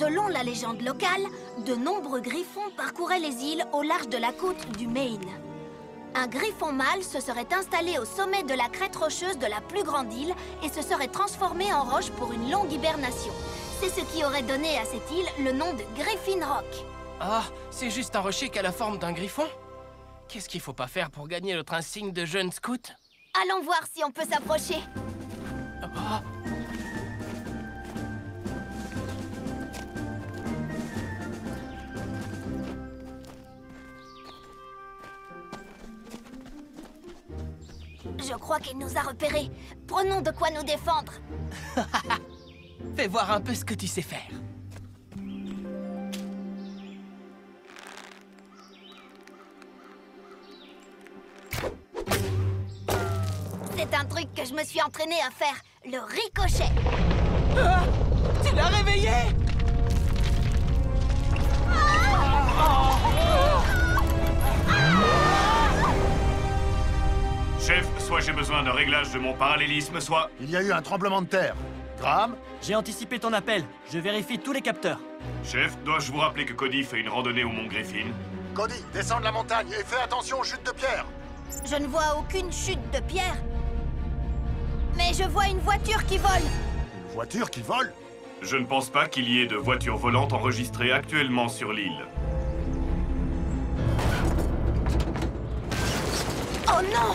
Selon la légende locale, de nombreux griffons parcouraient les îles au large de la côte du Maine. Un griffon mâle se serait installé au sommet de la crête rocheuse de la plus grande île et se serait transformé en roche pour une longue hibernation. C'est ce qui aurait donné à cette île le nom de Griffin Rock. Ah, c'est juste un rocher qui a la forme d'un griffon? Qu'est-ce qu'il faut pas faire pour gagner notre insigne de jeune scout? Allons voir si on peut s'approcher. Ah. Je crois qu'il nous a repérés. Prenons de quoi nous défendre. Fais voir un peu ce que tu sais faire. C'est un truc que je me suis entraîné à faire, le ricochet. Ah, tu l'as réveillé? Chef, soit j'ai besoin d'un réglage de mon parallélisme, soit... Il y a eu un tremblement de terre. Graham? J'ai anticipé ton appel. Je vérifie tous les capteurs. Chef, dois-je vous rappeler que Cody fait une randonnée au Mont Griffin? Cody, descends de la montagne et fais attention aux chutes de pierre. Je ne vois aucune chute de pierre. Mais je vois une voiture qui vole. Une voiture qui vole? Je ne pense pas qu'il y ait de voitures volantes enregistrées actuellement sur l'île. Oh non!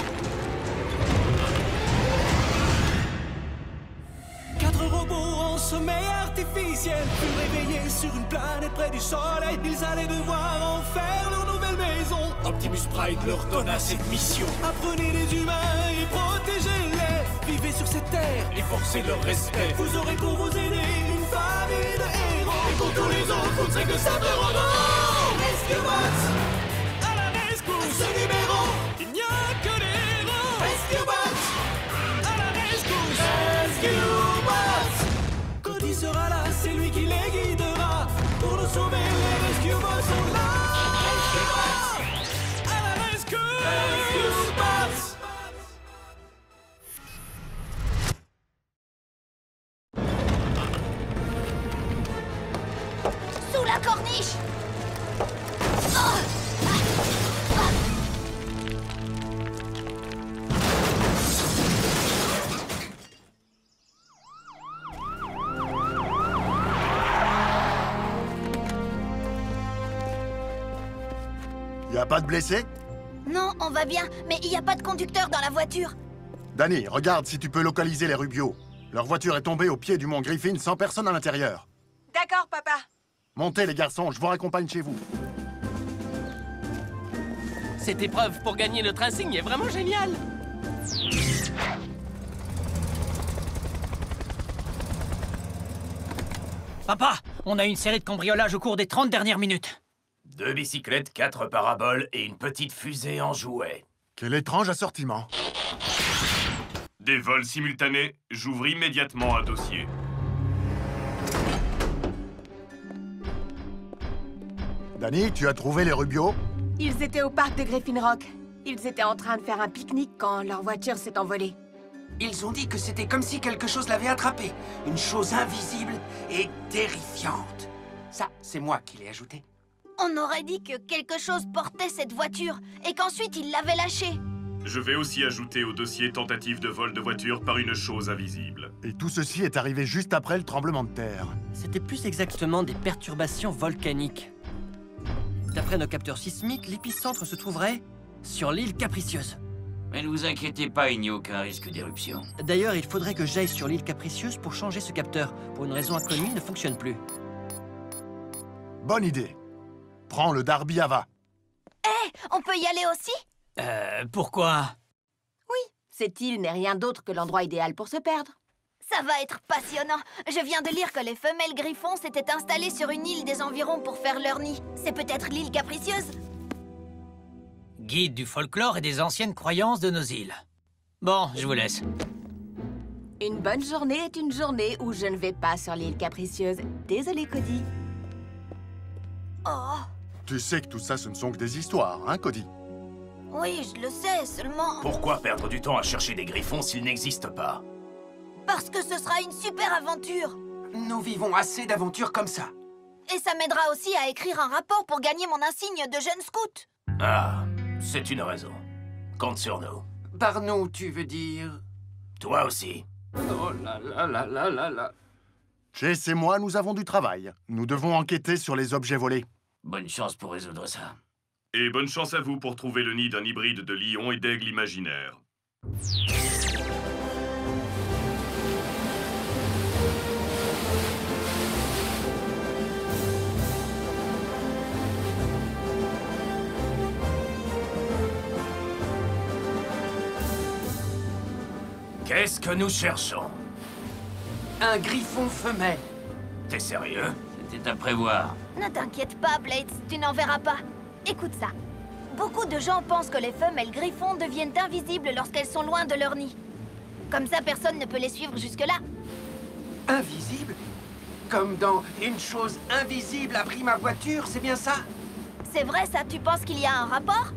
4 robots en sommeil artificiel furent réveillés sur une planète près du soleil. Ils allaient devoir en faire leur nouvelle maison. Optimus Prime leur donna cette mission. Apprenez les humains et protégez-les. Vivez sur cette terre et forcez leur respect. Vous aurez pour vous aider une famille de héros. Et pour tous les autres, vous ne serez que simples robots. Rescue Bots! À la rescousse! À ce numéro, il n'y a que des héros. Rescue Bots! À la rescousse! Rescue Bots! Cody sera là, c'est lui qui les guidera. Pour nous sauver, les Rescue Bots sont là. Rescue Bots! À la rescousse! Rescue Bots! Sous la corniche! Y a pas de blessés? Non, on va bien, mais il n'y a pas de conducteur dans la voiture. Danny, regarde si tu peux localiser les Rubio. Leur voiture est tombée au pied du mont Griffin sans personne à l'intérieur. D'accord, papa. Montez les garçons, je vous raccompagne chez vous. Cette épreuve pour gagner notre insigne est vraiment géniale. Papa, on a eu une série de cambriolages au cours des 30 dernières minutes. 2 bicyclettes, 4 paraboles et une petite fusée en jouet. Quel étrange assortiment. Des vols simultanés, j'ouvre immédiatement un dossier. Danny, tu as trouvé les Rubio? Ils étaient au parc de Griffin Rock. Ils étaient en train de faire un pique-nique quand leur voiture s'est envolée. Ils ont dit que c'était comme si quelque chose l'avait attrapé. Une chose invisible et terrifiante. Ça, c'est moi qui l'ai ajouté. On aurait dit que quelque chose portait cette voiture et qu'ensuite il l'avait lâchée. Je vais aussi ajouter au dossier tentative de vol de voiture par une chose invisible. Et tout ceci est arrivé juste après le tremblement de terre. C'était plus exactement des perturbations volcaniques. D'après nos capteurs sismiques, l'épicentre se trouverait sur l'île Capricieuse. Mais ne vous inquiétez pas, il n'y a aucun risque d'éruption. D'ailleurs, il faudrait que j'aille sur l'île Capricieuse pour changer ce capteur. Pour une raison inconnue, il ne fonctionne plus. Bonne idée. Prends le Darby Ava. Hé, on peut y aller aussi? Pourquoi? Oui, cette île n'est rien d'autre que l'endroit idéal pour se perdre. Ça va être passionnant. Je viens de lire que les femelles griffons s'étaient installées sur une île des environs pour faire leur nid. C'est peut-être l'île Capricieuse? Guide du folklore et des anciennes croyances de nos îles. Bon, je vous laisse. Une bonne journée est une journée où je ne vais pas sur l'île Capricieuse. Désolé, Cody. Oh, Tu sais que tout ça, ce ne sont que des histoires, hein, Cody? oui, je le sais, seulement... Pourquoi perdre du temps à chercher des griffons s'ils n'existent pas? Parce que ce sera une super aventure. Nous vivons assez d'aventures comme ça. Et ça m'aidera aussi à écrire un rapport pour gagner mon insigne de jeune scout. Ah, c'est une raison. Compte sur nous. Par nous, tu veux dire? Toi aussi. Oh là là là là là là. Chase et moi, nous avons du travail. Nous devons enquêter sur les objets volés. Bonne chance pour résoudre ça. Et bonne chance à vous pour trouver le nid d'un hybride de lion et d'aigle imaginaire. Qu'est-ce que nous cherchons? Un griffon femelle. T'es sérieux? C'était à prévoir. Ne t'inquiète pas, Blades, tu n'en verras pas. Écoute ça. Beaucoup de gens pensent que les femelles griffons deviennent invisibles lorsqu'elles sont loin de leur nid. Comme ça, personne ne peut les suivre jusque-là. Invisible? Comme dans Une chose invisible a pris ma voiture, c'est bien ça? C'est vrai ça, tu penses qu'il y a un rapport?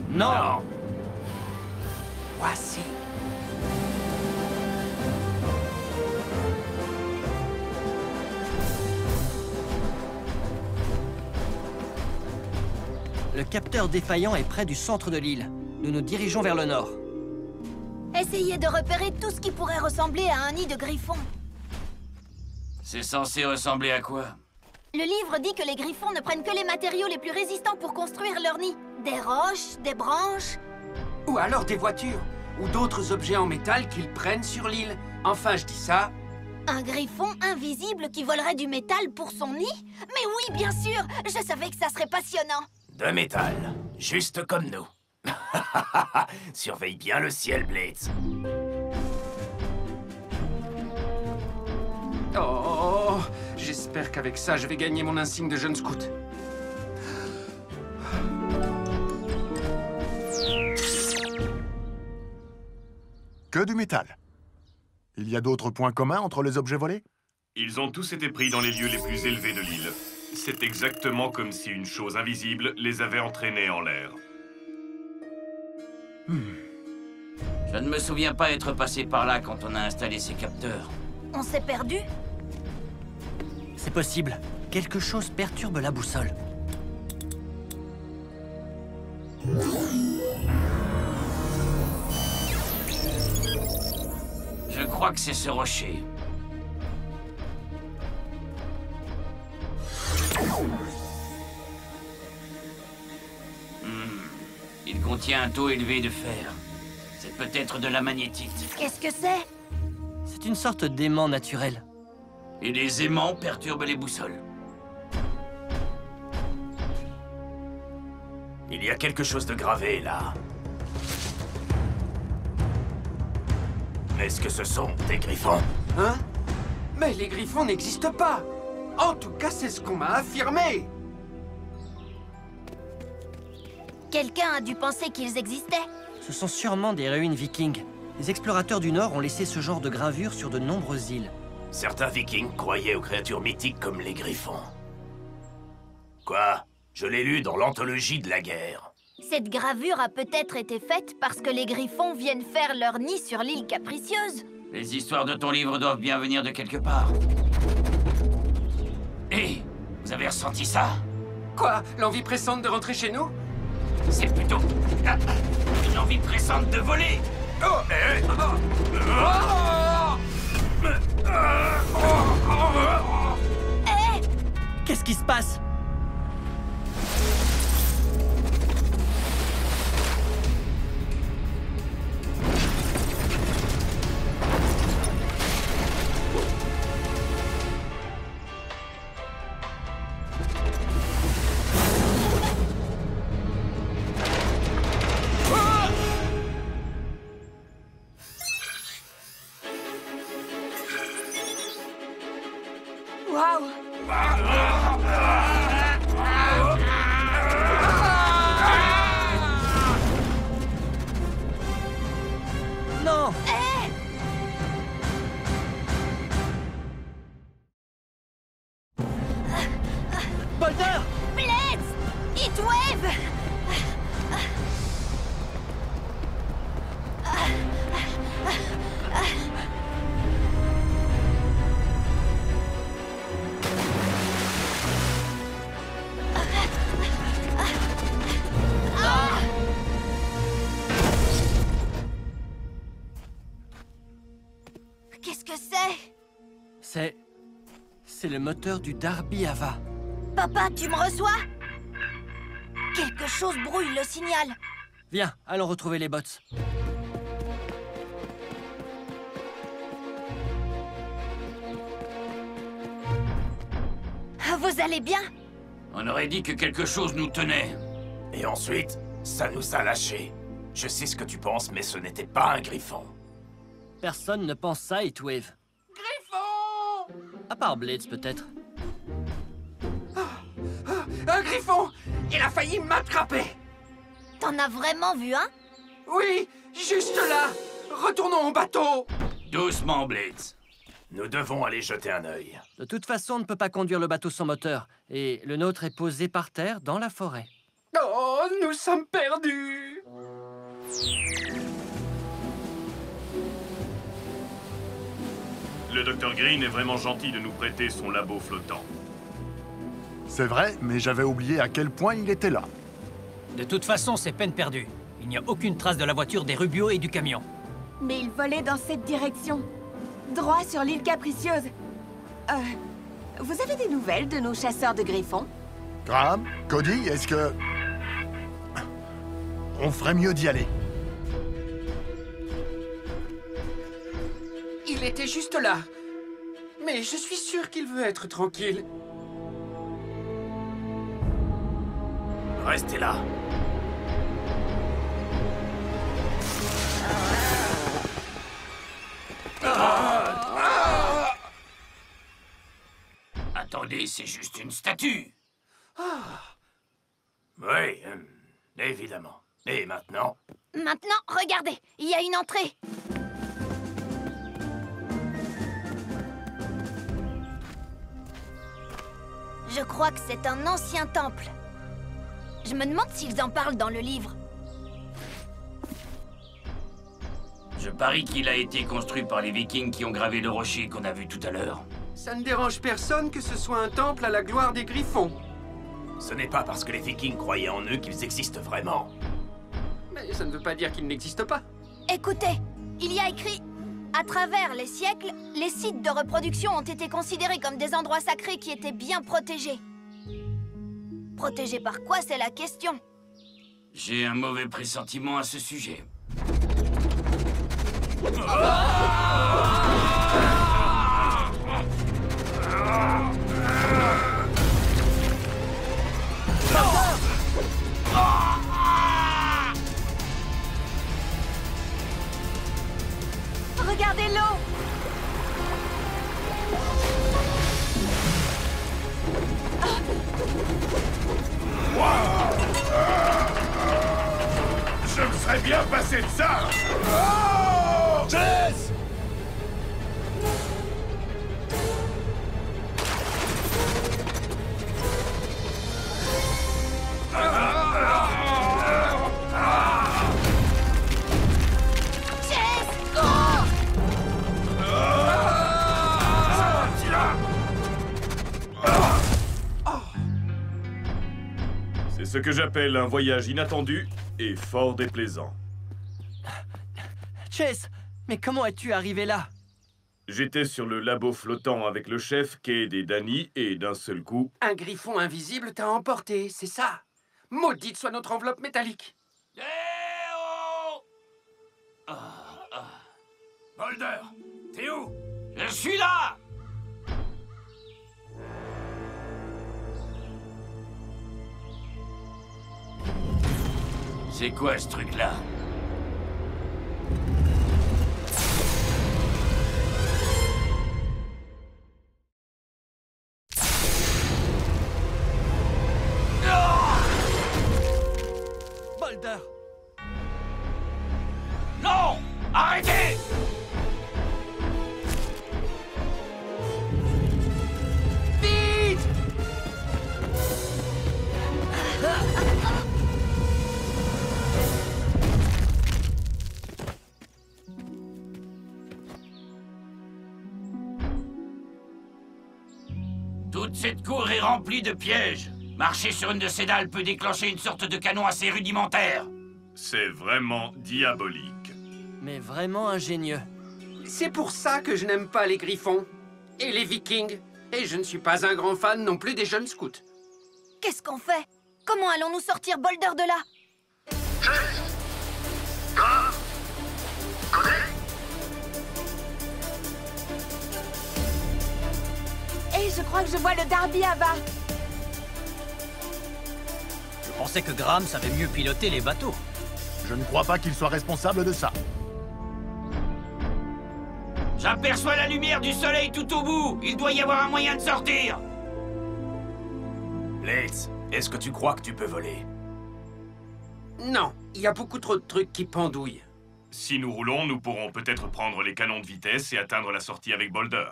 Non. Voici. Le capteur défaillant est près du centre de l'île. Nous nous dirigeons vers le nord. Essayez de repérer tout ce qui pourrait ressembler à un nid de griffon. C'est censé ressembler à quoi? Le livre dit que les griffons ne prennent que les matériaux les plus résistants pour construire leur nid. Des roches, des branches... Ou alors des voitures, ou d'autres objets en métal qu'ils prennent sur l'île. Enfin, je dis ça. Un griffon invisible qui volerait du métal pour son nid? Mais oui, bien sûr! Je savais que ça serait passionnant! De métal, juste comme nous. Surveille bien le ciel, Blades. Oh, j'espère qu'avec ça, je vais gagner mon insigne de jeune scout. Que du métal. Il y a d'autres points communs entre les objets volés? Ils ont tous été pris dans les lieux les plus élevés de l'île. C'est exactement comme si une chose invisible les avait entraînés en l'air. Je ne me souviens pas être passé par là quand on a installé ces capteurs. On s'est perdu? C'est possible. Quelque chose perturbe la boussole. Je crois que c'est ce rocher. Il contient un taux élevé de fer. C'est peut-être de la magnétite. Qu'est-ce que c'est? C'est une sorte d'aimant naturel. Et les aimants perturbent les boussoles. Il y a quelque chose de gravé, là. Est-ce que ce sont des griffons? Hein? Mais les griffons n'existent pas! En tout cas, c'est ce qu'on m'a affirmé! Quelqu'un a dû penser qu'ils existaient. Ce sont sûrement des ruines vikings. Les explorateurs du Nord ont laissé ce genre de gravures sur de nombreuses îles. Certains vikings croyaient aux créatures mythiques comme les griffons. Quoi? Je l'ai lu dans l'anthologie de la guerre. Cette gravure a peut-être été faite parce que les griffons viennent faire leur nid sur l'île capricieuse. Les histoires de ton livre doivent bien venir de quelque part. Hé, vous avez ressenti ça? Quoi? L'envie pressante de rentrer chez nous? C'est plutôt une envie pressante de voler. Qu'est-ce qui se passe? Waouh! Non! Boulder! Blades! Heatwave! C'est le moteur du Darby Ava. Papa, tu me reçois? Quelque chose brouille le signal. Viens, allons retrouver les bots. Vous allez bien? On aurait dit que quelque chose nous tenait. Et ensuite, ça nous a lâchés. Je sais ce que tu penses, mais ce n'était pas un griffon. Personne ne pense ça, Heatwave. Griffon! À part Blades, peut-être. Un griffon! Il a failli m'attraper! T'en as vraiment vu un? Oui, juste là! Retournons au bateau! Doucement, Blades. Nous devons aller jeter un œil. De toute façon, on ne peut pas conduire le bateau sans moteur. Et le nôtre est posé par terre dans la forêt. Oh, nous sommes perdus! Le Dr Green est vraiment gentil de nous prêter son labo flottant. C'est vrai, mais j'avais oublié à quel point il était là. De toute façon, c'est peine perdue. Il n'y a aucune trace de la voiture des Rubio et du camion. Mais il volait dans cette direction. Droit sur l'île Capricieuse. Vous avez des nouvelles de nos chasseurs de griffons? Graham, Cody, est-ce que... On ferait mieux d'y aller. Il était juste là. Mais je suis sûr qu'il veut être tranquille. Restez là. Attendez, c'est juste une statue. Oui, évidemment. Et maintenant? Maintenant, regardez, il y a une entrée. Je crois que c'est un ancien temple. Je me demande s'ils en parlent dans le livre. Je parie qu'il a été construit par les Vikings qui ont gravé le rocher qu'on a vu tout à l'heure. Ça ne dérange personne que ce soit un temple à la gloire des griffons. Ce n'est pas parce que les Vikings croyaient en eux qu'ils existent vraiment. Mais ça ne veut pas dire qu'ils n'existent pas. Écoutez, il y a écrit... À travers les siècles, les sites de reproduction ont été considérés comme des endroits sacrés qui étaient bien protégés. Protégés par quoi, c'est la question. J'ai un mauvais pressentiment à ce sujet. Regardez l'eau! Je me serais bien passé de ça. Jess! C'est ce que j'appelle un voyage inattendu et fort déplaisant. Chase, mais comment es-tu arrivé là? J'étais sur le labo flottant avec le chef, Cade et Danny, et d'un seul coup... Un griffon invisible t'a emporté, c'est ça? Maudite soit notre enveloppe métallique. Mulder, t'es où? Je suis là! C'est quoi ce truc-là? Boulder! Non! Arrêtez! Vite! Toute cette cour est remplie de pièges. Marcher sur une de ces dalles peut déclencher une sorte de canon assez rudimentaire. C'est vraiment diabolique. Mais vraiment ingénieux. C'est pour ça que je n'aime pas les griffons. Et les Vikings. Et je ne suis pas un grand fan non plus des jeunes scouts. Qu'est-ce qu'on fait? Comment allons-nous sortir Boulder de là? Et je crois que je vois le Darby à bas. Je pensais que Graham savait mieux piloter les bateaux. Je ne crois pas qu'il soit responsable de ça. J'aperçois la lumière du soleil tout au bout. Il doit y avoir un moyen de sortir. Blades, est-ce que tu crois que tu peux voler? Non, il y a beaucoup trop de trucs qui pendouillent. Si nous roulons, nous pourrons peut-être prendre les canons de vitesse et atteindre la sortie avec Boulder.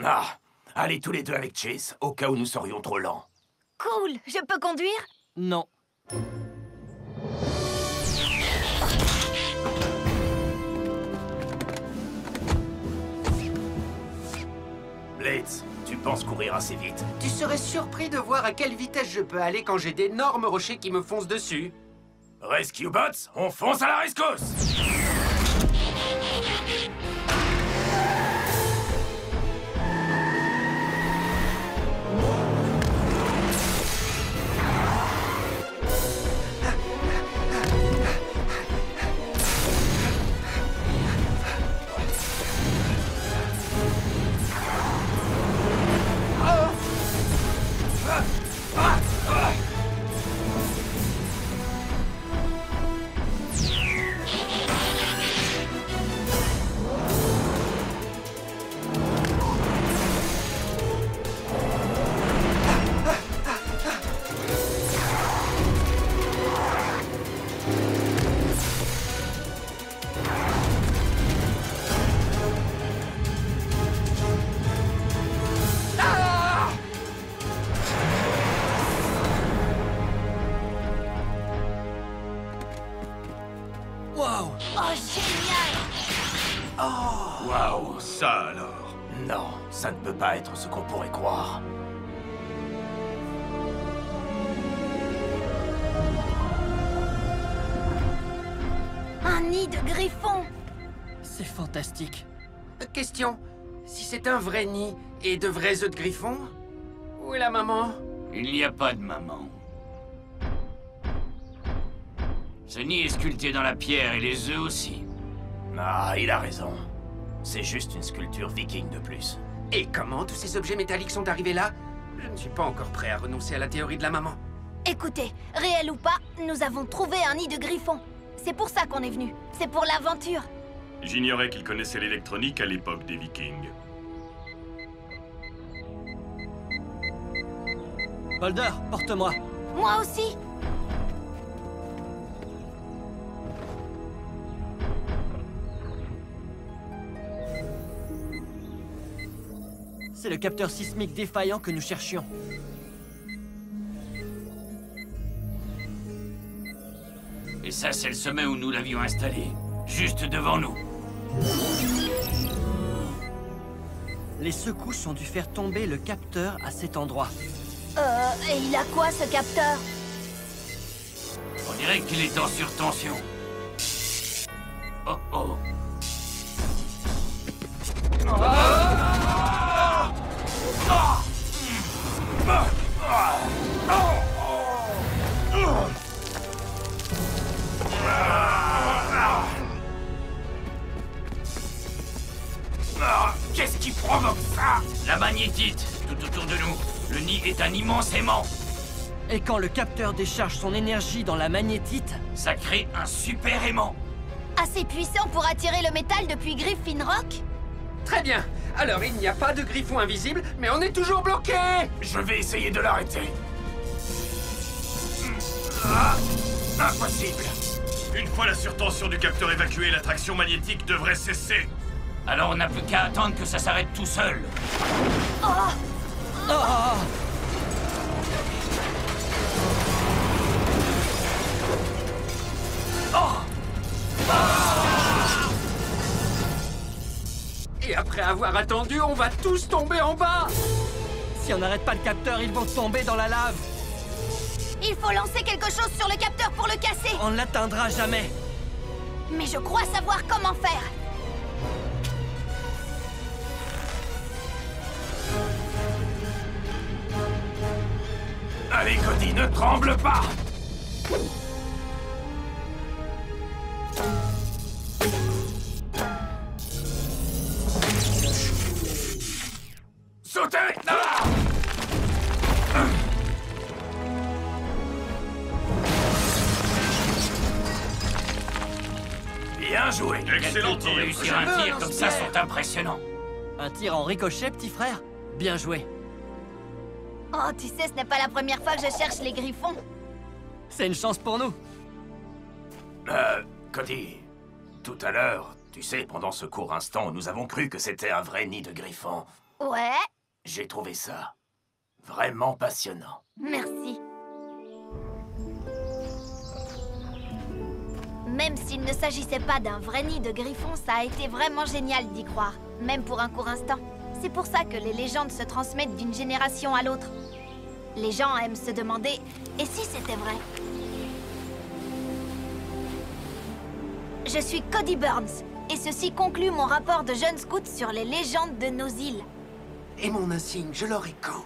Ah, allez tous les deux avec Chase, au cas où nous serions trop lents. Cool, je peux conduire? Non. Blades, tu penses courir assez vite? Tu serais surpris de voir à quelle vitesse je peux aller quand j'ai d'énormes rochers qui me foncent dessus. Rescue Bots, on fonce à la rescousse! Oh, génial! Oh! Waouh, ça alors! Non, ça ne peut pas être ce qu'on pourrait croire. Un nid de griffon! C'est fantastique. Question, si c'est un vrai nid et de vrais œufs de griffon, où est la maman? Il n'y a pas de maman. Ce nid est sculpté dans la pierre et les œufs aussi. Ah, il a raison. C'est juste une sculpture viking de plus. Et comment tous ces objets métalliques sont arrivés là? Je ne suis pas encore prêt à renoncer à la théorie de la maman. Écoutez, réel ou pas, nous avons trouvé un nid de griffon. C'est pour ça qu'on est venu. C'est pour l'aventure. J'ignorais qu'il connaissait l'électronique à l'époque des Vikings. Boulder, porte-moi. Moi aussi. C'est le capteur sismique défaillant que nous cherchions. Et ça, c'est le sommet où nous l'avions installé. Juste devant nous. Les secousses ont dû faire tomber le capteur à cet endroit. Et il a quoi, ce capteur? On dirait qu'il est en surtension. Oh oh. Qu'est-ce qui provoque ça? La magnétite, tout autour de nous. Le nid est un immense aimant. Et quand le capteur décharge son énergie dans la magnétite, ça crée un super aimant. Assez puissant pour attirer le métal depuis Griffin Rock? Très bien. Alors, il n'y a pas de griffon invisible, mais on est toujours bloqué. Je vais essayer de l'arrêter. Impossible. Une fois la surtension du capteur évacuée, l'attraction magnétique devrait cesser. Alors on n'a plus qu'à attendre que ça s'arrête tout seul. Oh! oh! Et après avoir attendu, on va tous tomber en bas. Si on n'arrête pas le capteur, ils vont tomber dans la lave. Il faut lancer quelque chose sur le capteur pour le casser. On ne l'atteindra jamais. Mais je crois savoir comment faire. Allez, Cody, ne tremble pas! Sautez! Ah! Bien joué! Excellent tir! Réussir un tir comme ça sont impressionnants. Un tir en ricochet, petit frère? Bien joué. Oh, tu sais, ce n'est pas la première fois que je cherche les griffons. C'est une chance pour nous. Cody, tout à l'heure, tu sais, pendant ce court instant, nous avons cru que c'était un vrai nid de griffon. Ouais, J'ai trouvé ça vraiment passionnant. merci. Même s'il ne s'agissait pas d'un vrai nid de griffons, ça a été vraiment génial d'y croire, même pour un court instant. C'est pour ça que les légendes se transmettent d'une génération à l'autre. Les gens aiment se demander, et si c'était vrai? Je suis Cody Burns, et ceci conclut mon rapport de jeune scout sur les légendes de nos îles. Et mon insigne, je l'aurai quand?